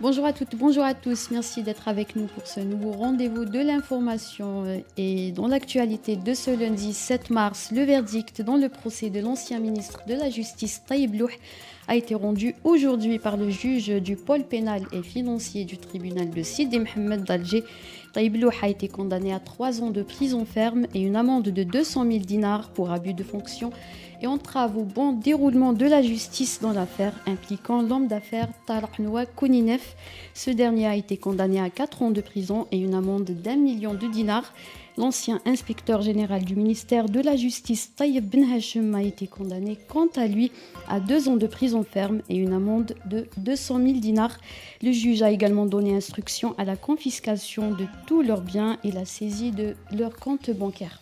Bonjour à toutes, bonjour à tous. Merci d'être avec nous pour ce nouveau rendez-vous de l'information. Et dans l'actualité de ce lundi 7 mars, le verdict dans le procès de l'ancien ministre de la Justice Taïb Louh a été rendu aujourd'hui par le juge du pôle pénal et financier du tribunal de Sidi Mohamed d'Alger. Taïb Louh a été condamné à 3 ans de prison ferme et une amende de 200 000 dinars pour abus de fonction et entrave au bon déroulement de la justice dans l'affaire impliquant l'homme d'affaires Tarek Noua Kouninef. Ce dernier a été condamné à 4 ans de prison et une amende d'1 million de dinars. L'ancien inspecteur général du ministère de la Justice, Taïeb Ben Hachem, a été condamné quant à lui à 2 ans de prison ferme et une amende de 200 000 dinars. Le juge a également donné instruction à la confiscation de tous leurs biens et la saisie de leurs comptes bancaires.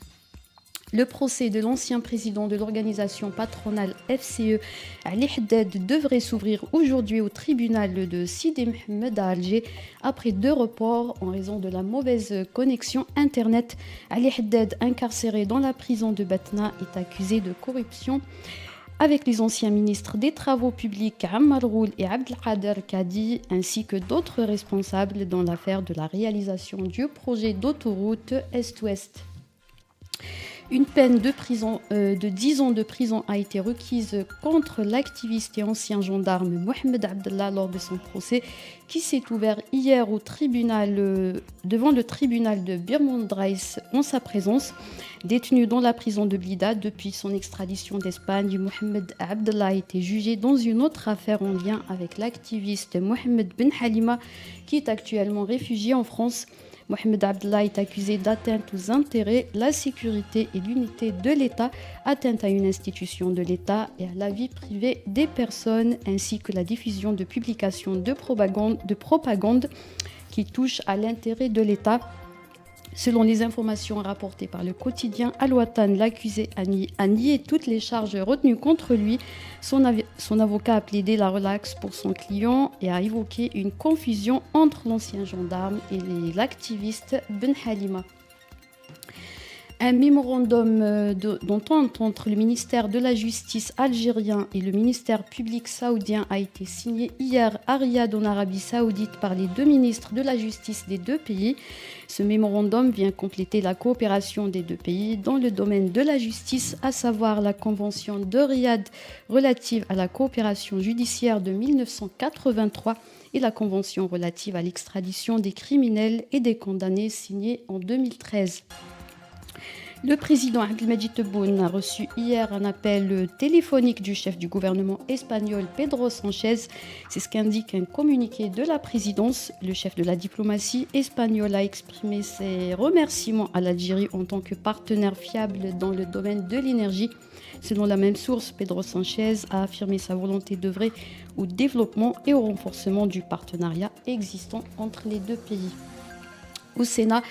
Le procès de l'ancien président de l'organisation patronale FCE, Ali Haddad, devrait s'ouvrir aujourd'hui au tribunal de Sidi Mohamed à Alger après 2 reports en raison de la mauvaise connexion Internet. Ali Haddad, incarcéré dans la prison de Batna, est accusé de corruption avec les anciens ministres des Travaux publics Ammar Roul et Abdelkader Kadi, ainsi que d'autres responsables dans l'affaire de la réalisation du projet d'autoroute Est-Ouest. Une peine de prison de 10 ans de prison a été requise contre l'activiste et ancien gendarme Mohamed Abdallah lors de son procès qui s'est ouvert hier au tribunal, devant le tribunal de Birmond-Drais en sa présence. Détenu dans la prison de Blida depuis son extradition d'Espagne, Mohamed Abdallah a été jugé dans une autre affaire en lien avec l'activiste Mohamed Ben Halima qui est actuellement réfugié en France. Mohamed Abdallah est accusé d'atteinte aux intérêts, la sécurité et l'unité de l'État, atteinte à une institution de l'État et à la vie privée des personnes, ainsi que la diffusion de publications de propagande qui touchent à l'intérêt de l'État. Selon les informations rapportées par le quotidien Al-Watan, l'accusé a nié toutes les charges retenues contre lui. Son avocat a plaidé la relaxe pour son client et a évoqué une confusion entre l'ancien gendarme et l'activiste Ben Halima. Un mémorandum d'entente entre le ministère de la Justice algérien et le ministère public saoudien a été signé hier à Riyad en Arabie Saoudite par les 2 ministres de la Justice des 2 pays. Ce mémorandum vient compléter la coopération des 2 pays dans le domaine de la justice, à savoir la Convention de Riyad relative à la coopération judiciaire de 1983 et la Convention relative à l'extradition des criminels et des condamnés signée en 2013. Le président Abdelmadjid Tebboune a reçu hier un appel téléphonique du chef du gouvernement espagnol Pedro Sánchez. C'est ce qu'indique un communiqué de la présidence. Le chef de la diplomatie espagnole a exprimé ses remerciements à l'Algérie en tant que partenaire fiable dans le domaine de l'énergie. Selon la même source, Pedro Sánchez a affirmé sa volonté d'œuvrer au développement et au renforcement du partenariat existant entre les 2 pays. Au Sénat,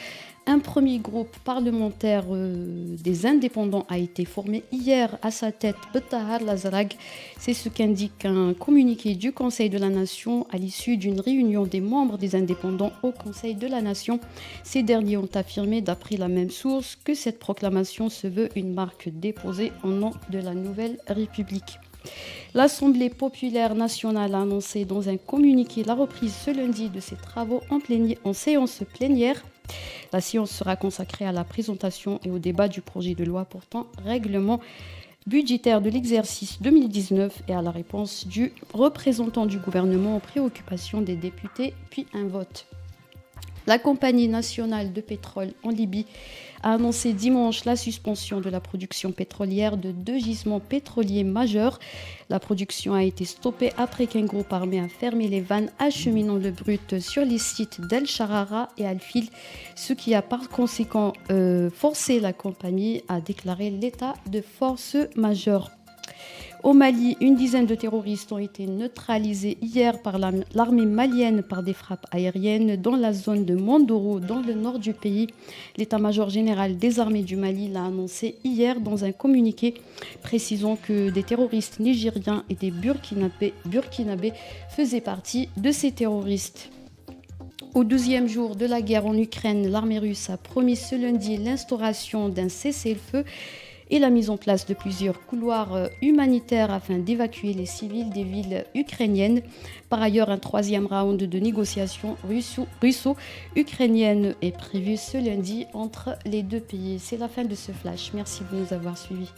un premier groupe parlementaire des indépendants a été formé hier à sa tête Bettahar Lazrag. C'est ce qu'indique un communiqué du Conseil de la Nation à l'issue d'une réunion des membres des indépendants au Conseil de la Nation. Ces derniers ont affirmé, d'après la même source, que cette proclamation se veut une marque déposée au nom de la Nouvelle République. L'Assemblée populaire nationale a annoncé dans un communiqué la reprise ce lundi de ses travaux en séance plénière. La séance sera consacrée à la présentation et au débat du projet de loi portant règlement budgétaire de l'exercice 2019 et à la réponse du représentant du gouvernement aux préoccupations des députés, puis un vote. La compagnie nationale de pétrole en Libye a annoncé dimanche la suspension de la production pétrolière de 2 gisements pétroliers majeurs. La production a été stoppée après qu'un groupe armé a fermé les vannes acheminant le brut sur les sites d'El Sharara et Al-Fil, ce qui a par conséquent forcé la compagnie à déclarer l'état de force majeure. Au Mali, une dizaine de terroristes ont été neutralisés hier par l'armée malienne par des frappes aériennes dans la zone de Mandoro, dans le nord du pays. L'état-major général des armées du Mali l'a annoncé hier dans un communiqué, précisant que des terroristes nigériens et des burkinabés faisaient partie de ces terroristes. Au 12e jour de la guerre en Ukraine, l'armée russe a promis ce lundi l'instauration d'un cessez-le-feu et la mise en place de plusieurs couloirs humanitaires afin d'évacuer les civils des villes ukrainiennes. Par ailleurs, un troisième round de négociations russo-ukrainiennes est prévu ce lundi entre les deux pays. C'est la fin de ce flash. Merci de nous avoir suivis.